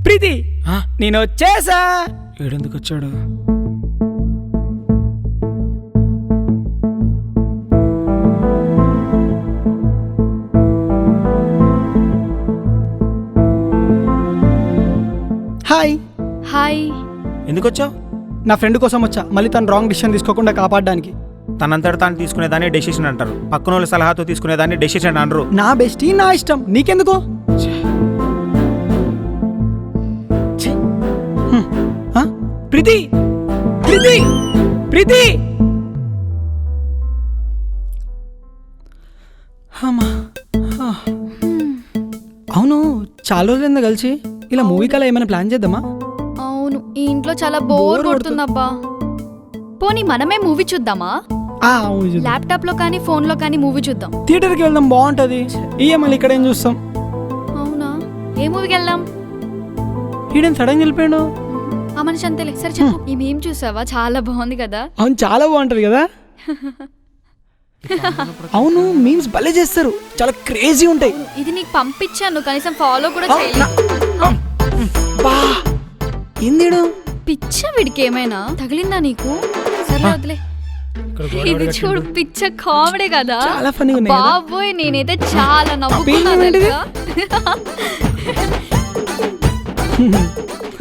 ప్రీతి నేను వచ్చేసా. ఏడెందుకు వచ్చాడు? హాయ్. హాయ్. ఎందుకు వచ్చావు? నా ఫ్రెండ్ కోసం వచ్చా, మళ్ళీ తను రాంగ్ డిసిషన్ తీసుకోకుండా కాపాడడానికి. తనంతట తాను తీసుకునేదాన్ని డెసిషన్ అంటారు, పక్కన వాళ్ళ సలహాతో తీసుకునేదాన్ని డెసిషన్ అనరు. నా బెస్టీ నా ఇష్టం, నీకెందుకు? ప్రీతి ప్రీతి ప్రీతి అవును, చాలా రోజులైందా కలిసి. ఇలా మూవీ కలా ఏమైనా ప్లాన్ చేద్దామా? అవును, ఈ ఇంట్లో చాలా బోర్ కొడుతుందబ్బా. పోనీ మనమే మూవీ చూద్దామా? ల్యాప్టాప్ లో కానీ ఫోన్ లో కానీ మూవీ చూద్దాం. థియేటర్కి వెళ్దాం, బాగుంటది. మళ్ళీ ఇక్కడ ఏం చూస్తాం? అవునా, ఏ మూవీకి వెళ్దాం? ఈడేం సడన్ వెళ్ళిపోయాడు. ఆ మనిషి అంతేలే. సరే చెప్పు, ఏం చూసావా? చాలా బాగుంది కదా. అవును, చాలా బాగుంటది కదా. అవును, మీమ్స్ భలే చేస్తారు, చాలా క్రేజీ ఉంటాయి. ఇది నీకు పంపించాను, కనీసం ఫాలో కూడా చేయలేదు. ఏంది పిచ్చ? వీడికి ఏమైనా తగిలిందా నీకు? సరే వదిలే. ఇది చూడు, పిచ్చ కామెడీ కదా. చాలా ఫన్నీ ఉంది బాబోయ్, నేనైతే చాలా నవ్వుకున్నాను.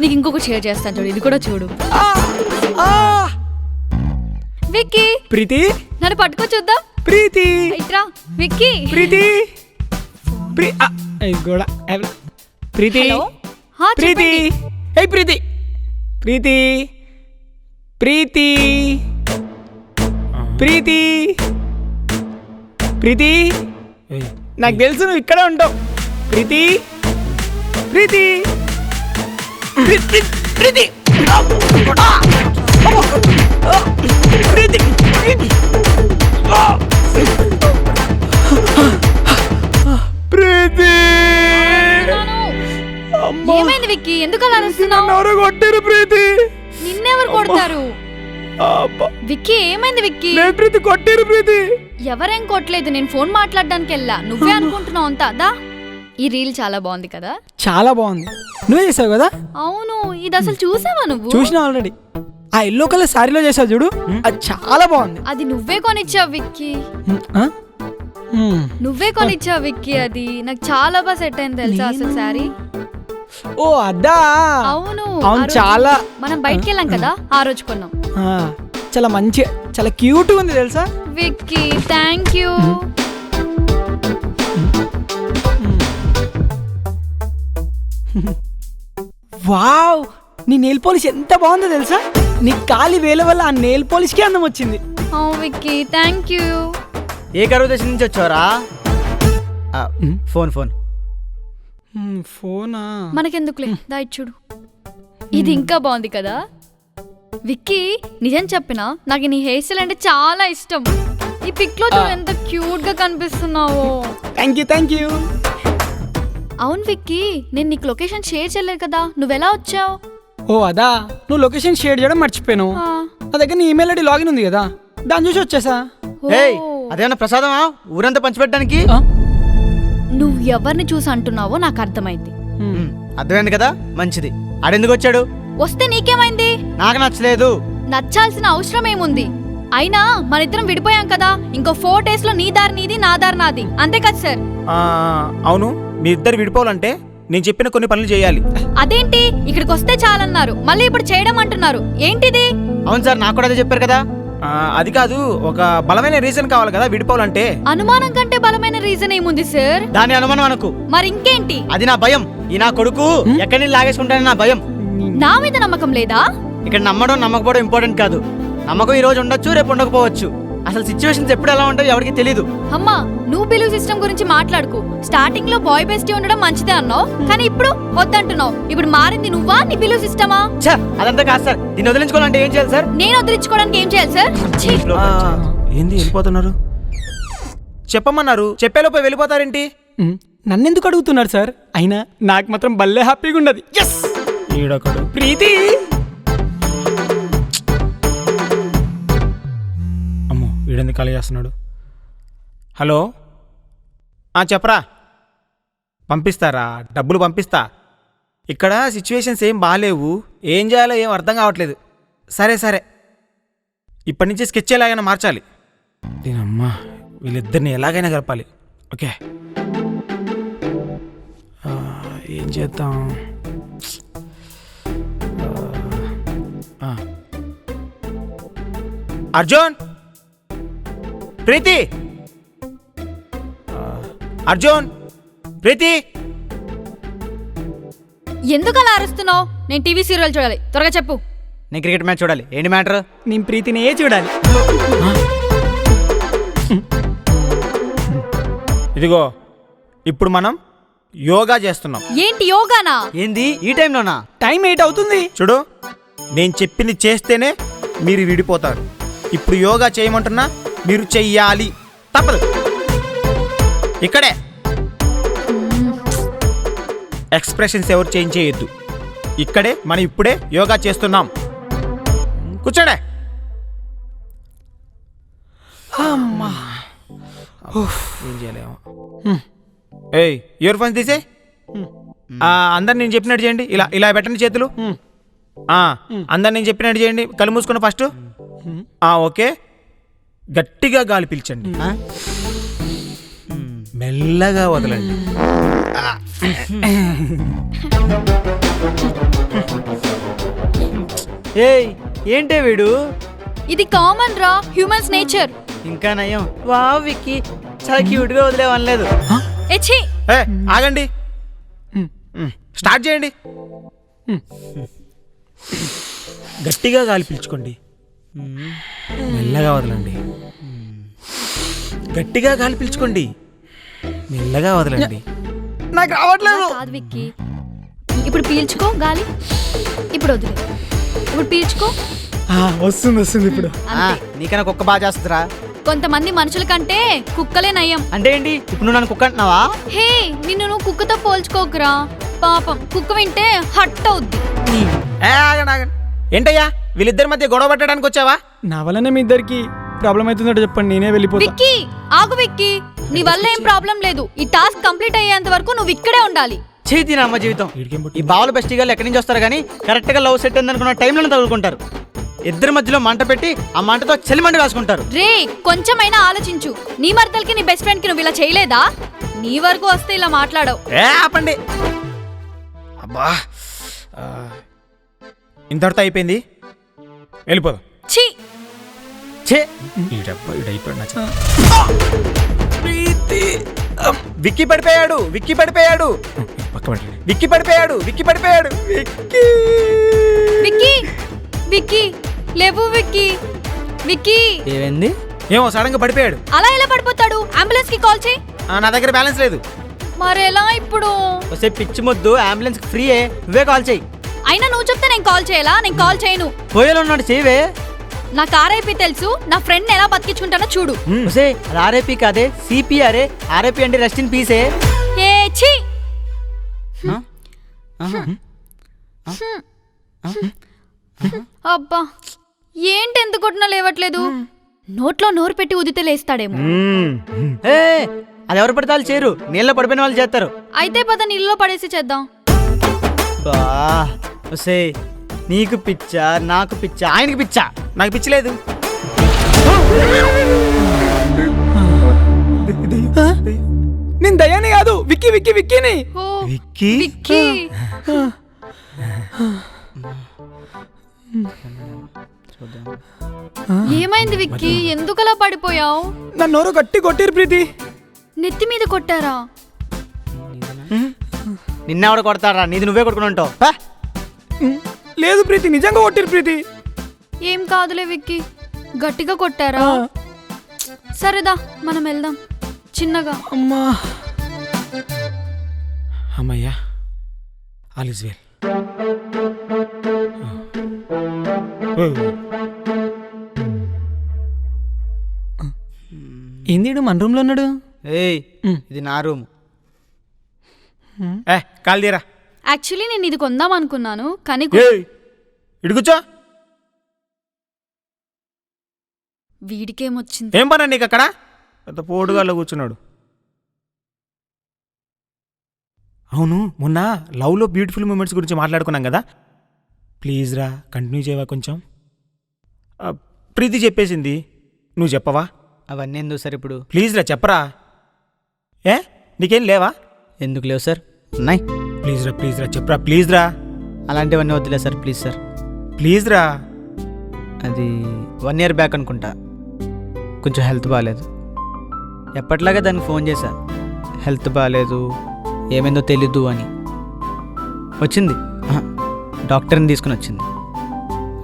నీకు ఇంకొకటి షేర్ చేస్తాను చూడు, ఇది కూడా చూడు. విక్కీ, ప్రీతి నన్ను పట్టుకో చూద్దాం. ప్రీతి ఇట్రా విక్కీ. ప్రీతి కూడా ప్రీతి ప్రీతి ప్రీతి ప్రీతి ప్రీతి ప్రీతి ప్రీతి నాకు తెలుసు నువ్వు ఇక్కడే ఉంటావు. ప్రీతి ప్రీతి ప్రీతి ప్రీతి ప్రీతి ప్రీతి ఏమైంది విక్కీ? ఎందుకు అలా అరుస్తున్నావు? కొట్టారు ప్రీతి. నిన్నెవరు కొడతారు? విక్కీ ఏమైంది విక్కీ? ప్రీతి కొట్టారు ప్రీతి. ఎవరేం కొట్టలేదు, నేను ఫోన్ మాట్లాడడానికి వెళ్ళా. నువ్వే అనుకుంటున్నావు అంతా. దా, ఈ రీల్ చాలా బాగుంది కదా. చాలా బాగుంది, నువ్వే చేసావు కదా. అవును, ఇది అసలు చూసావా నువ్వు? చూసినా ఆల్రెడీ. ఆ ఎల్లో కలర్ సారీలో చేసావు చూడు, అది చాలా బాగుంది. అది నువ్వే కొనిచ్చావు విక్కీ. నువ్వే కొనిచ్చావు విక్కీ. అది నాకు చాలా బాగా సెట్ అయింది తెలుసా అసలు సారీ. ఓ అదా. అవును అవును, చాలా. మనం బయటికి వెళ్ళాం కదా, ఆ రోజు కొన్నాం. చాలా మంచి, చాలా క్యూట్ ఉంది తెలుసా విక్కీ. Thank you. వావ్, నీ నెయిల్ పాలిష్ ఎంత బాగుందో తెలుసా. నీ కాలి వేల వల్ల ఆ నెయిల్ పాలిష్ కి అందం వచ్చింది. Vicky thank you. ఏ కరువు దేశం నుంచి వచ్చారా? ఫోన్ ఫోన్ ఫోనా? మనకెందుకులే, దా చూడు. ఇది ఇంకా బాగుంది కదా. విక్కీ, నిజం చెప్పినా నాకు నీ హెయిర్ స్టైల్ అంటే చాలా ఇష్టం. ఈ పిక్ లో నువ్వు ఎంత క్యూట్ గా కనిపిస్తున్నావో. Thank you. అవును విక్కీ, నేను నీకు లొకేషన్ షేర్ చేయలేదు కదా, నువ్వెలా వచ్చావు? ఓ అదా, నువ్వు లొకేషన్ షేర్ చేయడం మర్చిపోయాను. నా దగ్గర నీ ఈమెయిల్ ఐడి లాగిన్ ఉంది కదా, దాన్ని చూసి వచ్చేసా. అదేమన్నా ప్రసాదమా ఊరంతా పంచిపెట్టడానికి? నువ్వు ఎవరిని చూసి అంటున్నావో నాకు అర్థమైంది. అర్థమైంది కదా, మంచిది. ఆడెందుకు వచ్చాడు? వస్తే నీకేమైంది? నాకు నచ్చలేదు. నచ్చాల్సిన అవసరం ఏముంది? అయినా మన ఇద్దరం విడిపోయాం కదా, ఇంకో 4 days లో నీ దారి నీది, నా దారి నాది, అంతే కదా సార్? అవును, మీ ఇద్దరు విడిపోవాలంటే నేను చెప్పిన కొన్ని పనులు చేయాలి. అదేంటి, ఇక్కడికి వస్తే చాలన్నారు, మళ్ళీ ఇప్పుడు చేయడం అంటున్నారు, ఏంటిది? అవును సార్, నాకు కూడా అదే చెప్పారు కదా. అది కాదు, ఒక బలమైన రీజన్ కావాలి కదా విడిపోవాలంటే. అనుమానం కంటే బలమైన రీజన్ ఏముంది సార్? దాని అనుమానం అనుకు. మరి ఇంకేంటి? అది నా భయం. ఈ నా కొడుకు ఎక్కడి లాగేసుకుంటానని నా భయం. నా మీద నమ్మకం లేదా? ఇక్కడ నమ్మడం నమ్మకపోవడం ఇంపార్టెంట్ కాదు. నమ్మకం ఈ రోజు ఉండొచ్చు, రేపు ఉండకపోవచ్చు. అసలు సిచ్యువేషన్స్ ఎప్పుడు ఎలా ఉంటాయో ఎవరికి తెలీదు. అమ్మా, నువ్వు బిలీవ్ సిస్టమ్ గురించి మాట్లాడుకు. స్టార్టింగ్ లో బాయ్ బెస్టీ ఉండడం మంచిదే అన్నావు, కానీ ఇప్పుడు వద్దంటున్నావు. ఇప్పుడు మారింది నువ్వా, నీ బిలీవ్ సిస్టమా? అదంతా కాదు సార్. దీన్ని వదిలించుకోవాలంటే ఏం చేయాలి సార్? నేను వదిలించుకోవడానికి ఏం చేయాలి సార్? ఏంది వెళ్ళిపోతున్నారు? చెప్పమన్నారు, చెప్పేలోపు వెళ్ళిపోతారేంటి? నన్నెందుకు అడుగుతున్నారు సార్? అయినా నాకు మాత్రం భలే హ్యాపీగా ఉండదు. ఈడొకడు. ప్రీతి అమ్మో వీడెందుకు ఖాళీ చేస్తున్నాడు. హలో చెప్పరా. పంపిస్తారా? డబ్బులు పంపిస్తా. ఇక్కడ సిచ్యువేషన్స్ ఏం బాగాలేవు, ఏం చేయాలో ఏం అర్థం కావట్లేదు. సరే సరే, ఇప్పటి నుంచి స్కెచ్ ఎలాగైనా మార్చాలి. దీనమ్మా వీళ్ళిద్దరిని ఎలాగైనా గడపాలి. ఓకే ఏం చేద్దాం. అర్జున్, ప్రీతి, అర్జున్, ప్రీతి. ఎందుకు అలా అరుస్తున్నావు? నేను టీవీ సీరియల్ చూడాలి, త్వరగా చెప్పు. నేను క్రికెట్ మ్యాచ్ చూడాలి. ఏంటి మ్యాటర్? నేను ప్రీతినే చూడాలి. ఇదిగో ఇప్పుడు మనం యోగా చేస్తున్నాం. ఏంటి యోగానా? ఏంది ఈ టైంలోనా? టైం 8 అవుతుంది. చూడు, నేను చెప్పింది చేస్తేనే మీరు విడిపోతారు. ఇప్పుడు యోగా చేయమంటున్నా, మీరు చెయ్యాలి, తప్పదు. ఇక్కడే ఎక్స్ప్రెషన్స్ ఎవరు చేంజ్ చేయొద్దు. ఇక్కడే మనం ఇప్పుడే యోగా చేస్తున్నాం. కూర్చోండి. అమ్మా ఏం చేయలేము. ఏయ్ ఇయర్ ఫోన్స్ తీసే. అందరు నేను చెప్పినట్టు చేయండి. ఇలా ఇలా పెట్టండి చేతులు. అందరు నేను చెప్పినట్టు చేయండి. కళ్ళు మూసుకున్న ఫస్ట్. ఓకే, గట్టిగా గాలి పీల్చండి, మెల్లగా వదలండి. ఏయ్ ఏంటే వీడు? ఇది కామన్ రా, హ్యూమన్స్ నేచర్. ఇంకా నయం. వావ్ విక్కీ, చాలా క్యూట్ గా వదిలేవనలేదు. ఎచ్చి ఆగండి, స్టార్ట్ చేయండి. గట్టిగా గాలి పీల్చుకోండి, మెల్లగా వదలండి. గట్టిగా గాలి పీల్చుకోండి, మెల్లగా వదలండి. నాకు రావట్లేదు. కాదు విక్కీ, ఇప్పుడు పీల్చుకో గాలి, ఇప్పుడు వదిలే. ఇప్పుడు పీల్చుకో. వస్తుంది వస్తుంది ఇప్పుడు. నీకన్నా కుక్క బాగా చేస్తుందిరా. కొంతమంది మనుషుల కంటే కుక్కలే నయం. అంటే ఏంటి? ఇప్పుడు నువ్వు నన్ను కుక్క అంటున్నావా? హే, నిన్ను నువ్వు కుక్కతో పోల్చుకోకురా. పాపం కుక్క వింటే హట్ అవుద్ది. ఆగండి ఆగండి. ఏంటయ్యా వీళ్ళిద్దరి మధ్య గొడవ పట్టడానికి వచ్చావా? నా వల్లనే మీ ఇద్దరికి ప్రాబ్లం అవుతుందంటే చెప్పండి, నేనే వెళ్ళిపోతా. విక్కీ ఆగు విక్కీ, నీ వల్ల ఏం ప్రాబ్లం లేదు. ఈ టాస్క్ కంప్లీట్ అయ్యేంత వరకు నువ్వు ఇక్కడే ఉండాలి. చేతి నా అమ్మ జీవితం. ఈ బావలు బెస్టీగాళ్ళు ఎక్కడి నుంచి వస్తారు కానీ కరెక్ట్ గా లవ్ సెట్ అనుకున్న టైంలో తగులుకుంటారు. ఇద్దరి మధ్యలో మంట పెట్టి ఆ మంటతో చలిమంట కాసుకుంటారు. రే కొంచెమైనా ఆలోచించు. నీ మరదలకి నీ బెస్ట్ ఫ్రెండ్ కి నువ్వు ఇలా చేయలేదా? నీ వరకు వస్తే ఇలా మాట్లాడవు. ఆపండి. అబ్బా ఇంతటితో అయిపోయింది, వెళ్ళిపోదాం. ఛీ, ఛే, విక్కీ పడిపోయాడు, విక్కీ పడిపోయాడు, విక్కీ పడిపోయాడు, విక్కీ పడిపోయాడు. విక్కీ విక్కీ లేవు విక్కీ. విక్కీ ఏమైంది? ఏమో సడన్ గా పడిపోయాడు. అలా ఎలా పడిపోతాడు? అంబులెన్స్ కి కాల్ చేయి. నా దగ్గర బ్యాలెన్స్ లేదు. మరెలా ఇప్పుడు? వస్తే పిచ్చి మొద్దు, అంబులెన్స్ ఫ్రీయే, నువ్వే కాల్ చేయి. అయినా నువ్వు చెప్తే నేను కాల్ చేయాలా? నేను కాల్ చేయను. పోయేలో ఉన్నాడు, చేయవే. నా ఆర్ఐపి తెలుసు, నా ఫ్రెండ్ ఎలా బతికించుకుంటానో చూడు. వస్తే అది ఆర్ఐపి కాదే, సిపిఆర్ఏ. ఆర్ఐపి అంటే రెస్ట్ ఇన్ పీసే. ఏ ఛీ, అబ్బా ఏంటి ఎందుకు కొట్టినా లేవట్లేదు? నోట్లో నోరు పెట్టి ఉదితే లేస్తాడేమో. ఏ అది ఎవరు పడితే వాళ్ళు చేయరు, నీళ్ళలో పడిపోయిన వాళ్ళు చేస్తారు. అయితే పద నీళ్ళలో పడేసి చేద్దాం. బా వస్తే నీకు పిచ్చా, నాకు పిచ్చా, ఆయనకి పిచ్చా? నాకు పిచ్చి లేదు. నేను దయాని కాదు, విక్కీ విక్కీ విక్కీని. ఓ విక్కీ విక్కీ, ఏమైంది విక్కీ? ఎందుకలా పడిపోయావు? నా నోరు గట్టి కొట్టిరు ప్రీతి. నెత్తి మీద కొట్టారా? నిన్నెవడ కొడతారా? నీది నువ్వే కొట్టుకుని ఉంటావు. లేదు ప్రీతి, నిజంగా కొట్టిరు ప్రీతి. ఏం కాదులే విక్కీ, గట్టిగా కొట్టారా? సరేదా మనం వెళ్దాం చిన్నగా. అమ్మా అమ్మయ్యా, ఆల్ ఇస్ వెల్. ఏంది మన రూమ్ లో ఉన్నాడు? ఏయ్ ఇది నా రూమ్. కాల్ తీరా. యాక్చువల్లీ నేను ఇది కొందాం అనుకున్నాను కానీ ఇడుగుచ్చా వీడికేమొచ్చింది. ఏం పని నీకు అక్కడ పెద్ద పోటుగాల్లో కూర్చున్నాడు. అవును, మొన్న లవ్లో బ్యూటిఫుల్ మూమెంట్స్ గురించి మాట్లాడుకున్నాం కదా, ప్లీజ్ రా కంటిన్యూ చేయవా కొంచెం. ప్రీతి చెప్పేసింది, నువ్వు చెప్పవా? అవన్నీ ఎందుకు సార్ ఇప్పుడు? ప్లీజ్ రా చెప్పరా. ఏ నీకేం లేవా? ఎందుకు లేవు సార్, ఉన్నాయి. ప్లీజ్ రా చెప్పరా, ప్లీజ్ రా. అలాంటివన్నీ వద్దులే సార్, ప్లీజ్ సార్. ప్లీజ్ రా. అది 1 year బ్యాక్ అనుకుంటా, కొంచెం హెల్త్ బాగాలేదు. ఎప్పట్లాగా దానికి ఫోన్ చేశా, హెల్త్ బాగాలేదు ఏమైందో తెలీదు అని. వచ్చింది, డాక్టర్ని తీసుకుని వచ్చింది.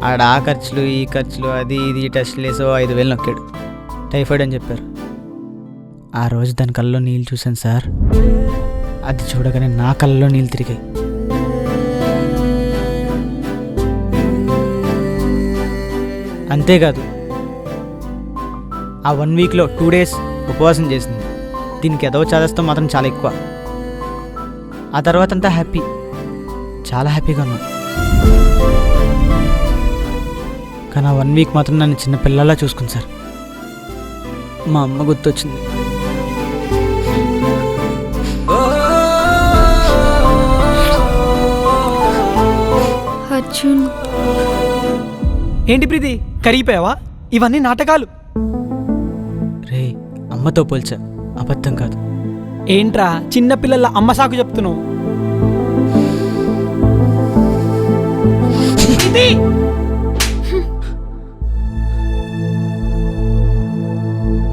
ఆడ ఆ ఖర్చులు ఈ ఖర్చులు అది ఇది టెస్ట్లు వేసో 5,000 నొక్కాడు. టైఫాయిడ్ అని చెప్పారు. ఆ రోజు దాని కళ్ళలో నీళ్ళు చూశాను సార్, అది చూడగానే నా కళ్ళలో నీళ్ళు తిరిగాయి. అంతేకాదు, ఆ 1 weekలో 2 days ఉపవాసం చేసింది. దీనికి ఎదవ చాదస్తం మాత్రం చాలా ఎక్కువ. ఆ తర్వాత అంతా హ్యాపీ, చాలా హ్యాపీగా ఉన్నాను. కానీ ఆ 1 week మాత్రం నన్ను చిన్న పిల్లలా చూసుకుంది సార్. మా అమ్మ గుర్తొచ్చింది. అర్జున్, ఏంటి ప్రీతి కరిగిపోయావా? ఇవన్నీ నాటకాలు. రే, అమ్మతో పోల్చా, అబద్ధం కాదు. ఏంట్రా చిన్నపిల్లల అమ్మ సాకు చెప్తున్నావు? ప్రీతి!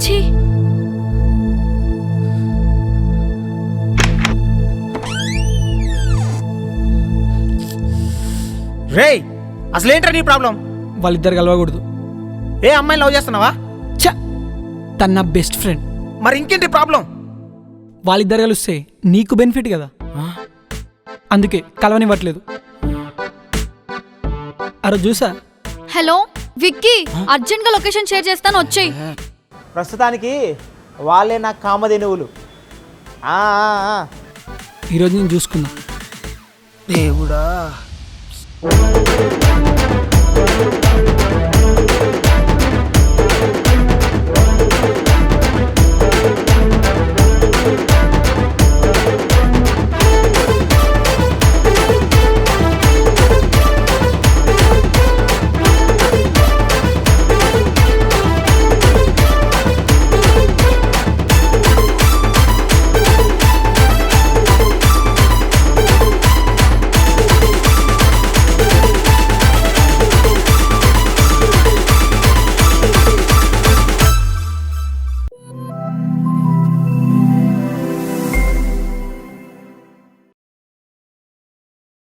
ఛీ, రేయ్ అసలేంట్రా నీ ప్రాబ్లం? వాళ్ళిద్దరు కలవకూడదు. ఏ అమ్మాయిని లవ్ చేస్తున్నావా? ఛ, తన నా బెస్ట్ ఫ్రెండ్. మరి ఇంకేంటి ప్రాబ్లం? వాళ్ళిద్దరు కలిస్తే నీకు బెనిఫిట్ కదా, అందుకే కలవనివ్వట్లేదు. అరే చూసా. హలో విక్కీ, అర్జెంట్గా లొకేషన్ షేర్ చేస్తాను, వచ్చేయ్. ప్రస్తుతానికి వాళ్ళే నాకు కామధేనువులు. ఈరోజు నేను చూసుకున్నా. దేవుడా.